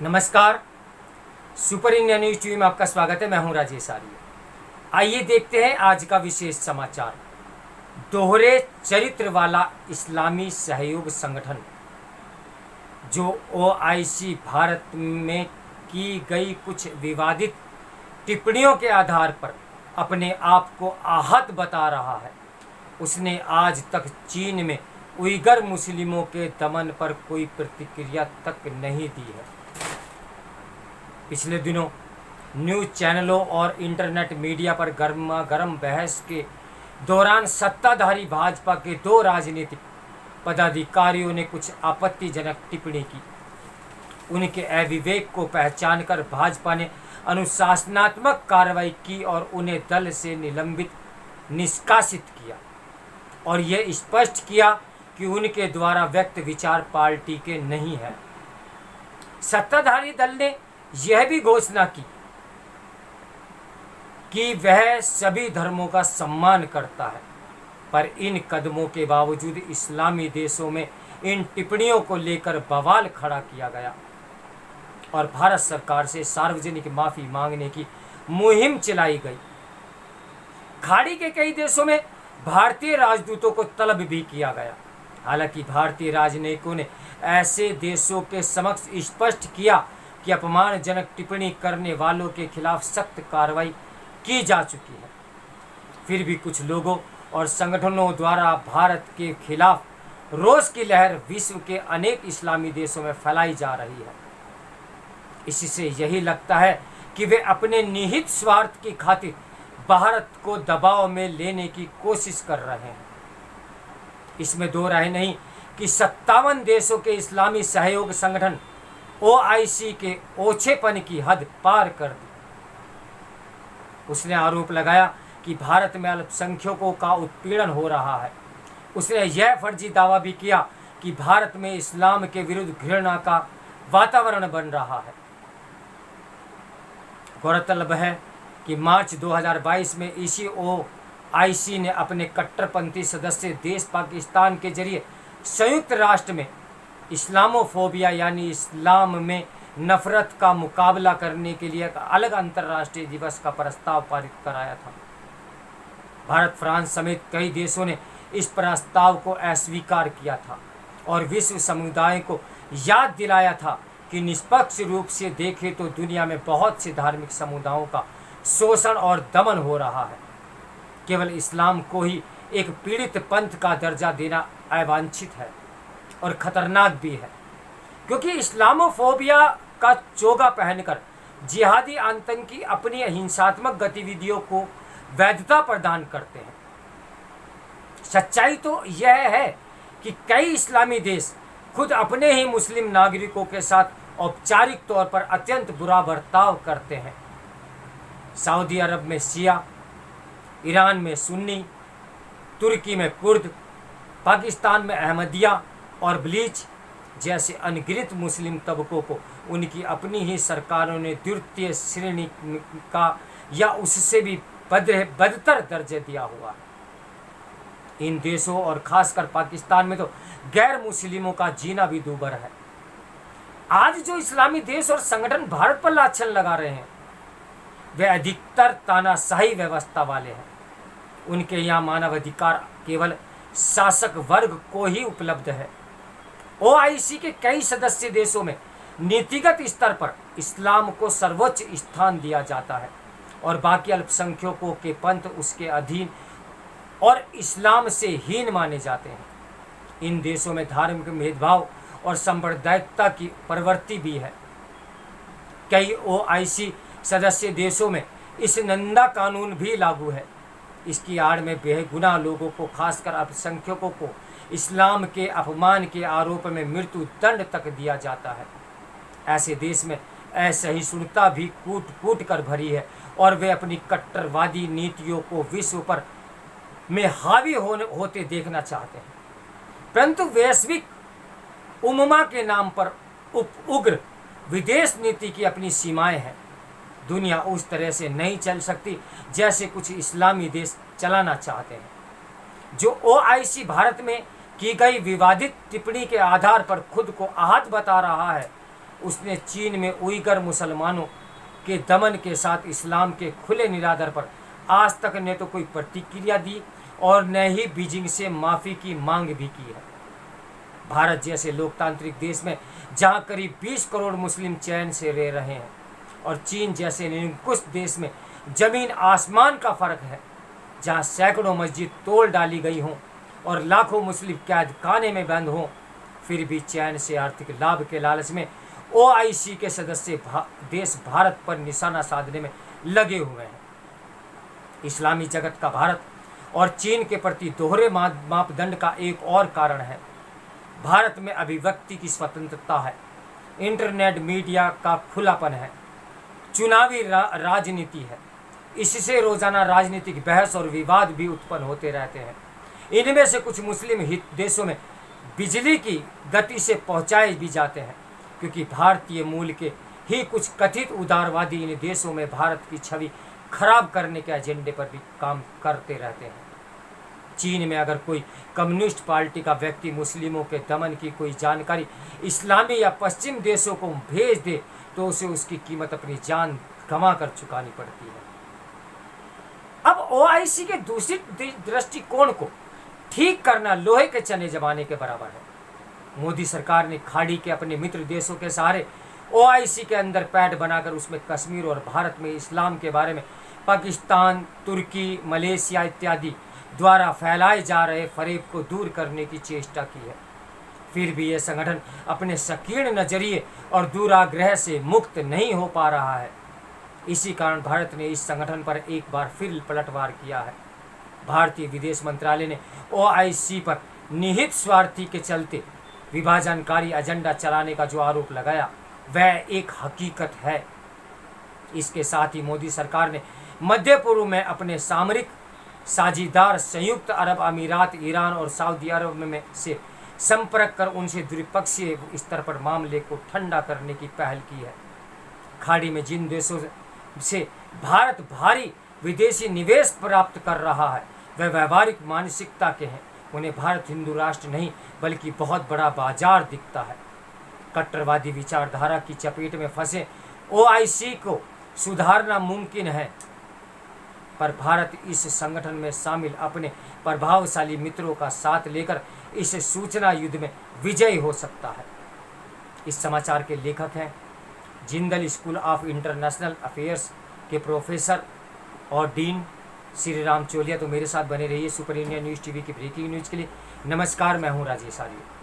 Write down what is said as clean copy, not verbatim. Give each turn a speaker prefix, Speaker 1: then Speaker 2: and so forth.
Speaker 1: नमस्कार। Super India news TV में आपका स्वागत है। मैं हूं राजेश आर्य। आइए देखते हैं आज का विशेष समाचार। दोहरे चरित्र वाला इस्लामी सहयोग संगठन जो ओआईसी भारत में की गई कुछ विवादित टिप्पणियों के आधार पर अपने आप को आहत बता रहा है, उसने आज तक चीन में उइगर मुस्लिमों के दमन पर कोई प्रतिक्रिया तक नहीं दी है। पिछले दिनों न्यूज़ चैनलों और इंटरनेट मीडिया पर गर्मा गर्म बहस के दौरान सत्ताधारी भाजपा के दो राजनीतिक पदाधिकारियों ने कुछ आपत्तिजनक टिप्पणी की। उनके अविवेक को पहचानकर भाजपा ने अनुशासनात्मक कार्रवाई की और उन्हें दल से निष्कासित किया और यह स्पष्ट किया कि उनके द्वारा व्यक्त विचार पार्टी के नहीं है। सत्ताधारी दल ने यह भी घोषणा की कि वह सभी धर्मों का सम्मान करता है, पर इन कदमों के बावजूद इस्लामी देशों में इन टिप्पणियों को लेकर बवाल खड़ा किया गया और भारत सरकार से सार्वजनिक माफी मांगने की मुहिम चलाई गई। खाड़ी के कई देशों में भारतीय राजदूतों को तलब भी किया गया। हालांकि भारतीय राजनयिकों ने ऐसे देशों के समक्ष स्पष्ट किया कि अपमानजनक टिप्पणी करने वालों के खिलाफ सख्त कार्रवाई की जा चुकी है। फिर भी कुछ लोगों और संगठनों द्वारा भारत के खिलाफ रोष की लहर विश्व के अनेक इस्लामी देशों में फैलाई जा रही है। इससे यही लगता है कि वे अपने निहित स्वार्थ की खातिर भारत को दबाव में लेने की कोशिश कर रहे हैं। इसमें दो राय नहीं कि 57 देशों के इस्लामी सहयोग संगठन ओआईसी के ओछेपन की हद पार कर दी। उसने आरोप लगाया कि भारत में अल्पसंख्यकों का उत्पीड़न हो रहा है। उसने यह फर्जी दावा भी किया कि भारत में इस्लाम के विरुद्ध घृणा का वातावरण बन रहा है। गौरतलब है कि मार्च 2022 में इसी ओआईसी ने अपने कट्टरपंथी सदस्य देश पाकिस्तान के जरिए संयुक्त राष्ट्र में इस्लामोफोबिया यानी इस्लाम में नफरत का मुकाबला करने के लिए एक अलग अंतर्राष्ट्रीय दिवस का प्रस्ताव पारित कराया था। भारत, फ्रांस समेत कई देशों ने इस प्रस्ताव को अस्वीकार किया था और विश्व समुदाय को याद दिलाया था कि निष्पक्ष रूप से देखें तो दुनिया में बहुत से धार्मिक समुदायों का शोषण और दमन हो रहा है। केवल इस्लाम को ही एक पीड़ित पंथ का दर्जा देना अवांछित है और खतरनाक भी है, क्योंकि इस्लामोफोबिया का चोगा पहनकर जिहादी आतंकी अपनी हिंसात्मक गतिविधियों को वैधता प्रदान करते हैं। सच्चाई तो यह है कि कई इस्लामी देश खुद अपने ही मुस्लिम नागरिकों के साथ औपचारिक तौर पर अत्यंत बुरा बर्ताव करते हैं। सऊदी अरब में शिया, ईरान में सुन्नी, तुर्की में कुर्द, पाकिस्तान में अहमदिया और बलीच जैसे अनगिनत मुस्लिम तबकों को उनकी अपनी ही सरकारों ने द्वितीय श्रेणी का या उससे भी बदतर दर्जे दिया हुआ है। इन देशों और खासकर पाकिस्तान में तो गैर मुस्लिमों का जीना भी दूभर है। आज जो इस्लामी देश और संगठन भारत पर लाछन लगा रहे हैं वे अधिकतर तानाशाही व्यवस्था वाले हैं। उनके यहाँ मानवाधिकार केवल शासक वर्ग को ही उपलब्ध है। ओआईसी के कई सदस्य देशों में नीतिगत स्तर पर इस्लाम को सर्वोच्च स्थान दिया जाता है और बाकी अल्पसंख्यकों के पंथ उसके अधीन और इस्लाम से हीन माने जाते हैं। इन देशों में धार्मिक भेदभाव और सांप्रदायिकता की प्रवृत्ति भी है। कई ओआईसी सदस्य देशों में इस निंदा कानून भी लागू है। इसकी आड़ में बेगुनाह लोगों को, खासकर अल्पसंख्यकों को इस्लाम के अपमान के आरोप में मृत्यु दंड तक दिया जाता है। ऐसे देश में असहिष्णुता भी कूट कूट कर भरी है और वे अपनी कट्टरवादी नीतियों को विश्व पर में हावी होते देखना चाहते हैं। परंतु वैश्विक उम्मा के नाम पर उग्र विदेश नीति की अपनी सीमाएं हैं। दुनिया उस तरह से नहीं चल सकती जैसे कुछ इस्लामी देश चलाना चाहते हैं। जो ओआईसी भारत में की गई विवादित टिप्पणी के आधार पर खुद को आहत बता रहा है, उसने चीन में उइगर मुसलमानों के दमन के साथ इस्लाम के खुले निरादर पर आज तक न तो कोई प्रतिक्रिया दी और न ही बीजिंग से माफ़ी की मांग भी की है। भारत जैसे लोकतांत्रिक देश में जहां करीब 20 करोड़ मुस्लिम चैन से रह रहे हैं और चीन जैसे निरंकुश देश में जमीन आसमान का फर्क है, जहां सैकड़ों मस्जिद तोड़ डाली गई हों और लाखों मुस्लिम कैद खाने में बंद हों, फिर भी चैन से आर्थिक लाभ के लालच में OIC के सदस्य देश भारत पर निशाना साधने में लगे हुए हैं। इस्लामी जगत का भारत और चीन के प्रति दोहरे मापदंड का एक और कारण है। भारत में अभिव्यक्ति की स्वतंत्रता है, इंटरनेट मीडिया का खुलापन है, चुनावी राजनीति है। इससे रोजाना राजनीतिक बहस और विवाद भी उत्पन्न होते रहते हैं। इनमें से कुछ मुस्लिम हित देशों में बिजली की गति से पहुंचाए भी जाते हैं, क्योंकि भारतीय मूल के ही कुछ कथित उदारवादी इन देशों में भारत की छवि खराब करने के एजेंडे पर भी काम करते रहते हैं। चीन में अगर कोई कम्युनिस्ट पार्टी का व्यक्ति मुस्लिमों के दमन की कोई जानकारी इस्लामी या पश्चिम देशों को भेज दे तो उसे उसकी कीमत अपनी जान गंवा कर चुकानी पड़ती है। अब OIC के दूसरी दृष्टिकोण को ठीक करना लोहे के चने जमाने के बराबर है। मोदी सरकार ने खाड़ी के अपने मित्र देशों के सहारे OIC के अंदर पैड बनाकर उसमें कश्मीर और भारत में इस्लाम के बारे में पाकिस्तान, तुर्की, मलेशिया इत्यादि द्वारा फैलाए जा रहे फरेब को दूर करने की चेष्टा की है। फिर भी यह संगठन अपने संकीर्ण नजरिए और दुराग्रह से मुक्त नहीं हो पा रहा है। इसी कारण भारत ने इस संगठन पर एक बार फिर पलटवार किया है। भारतीय विदेश मंत्रालय ने OIC पर निहित स्वार्थी के चलते विभाजनकारी एजेंडा चलाने का जो आरोप लगाया वह एक हकीकत है। इसके साथ ही मोदी सरकार ने मध्य पूर्व में अपने सामरिक साझीदार संयुक्त अरब अमीरात, ईरान और सऊदी अरब में से संपर्क कर उनसे द्विपक्षीय स्तर पर मामले को ठंडा करने की पहल की है। खाड़ी में जिन देशों से भारत भारी विदेशी निवेश प्राप्त कर रहा है वह व्यवहारिक मानसिकता के हैं। उन्हें भारत हिंदू राष्ट्र नहीं बल्कि बहुत बड़ा बाजार दिखता है। कट्टरवादी विचारधारा की चपेट में फंसे OIC को सुधारना मुमकिन है, पर भारत इस संगठन में शामिल अपने प्रभावशाली मित्रों का साथ लेकर इस सूचना युद्ध में विजयी हो सकता है। इस समाचार के लेखक हैं Jindal school of international affairs के प्रोफेसर और डीन श्री राम चोलिया। तो मेरे साथ बने रहिए सुपर इंडिया न्यूज़ टीवी की ब्रेकिंग न्यूज़ के लिए। नमस्कार, मैं हूं राजेश आर्य।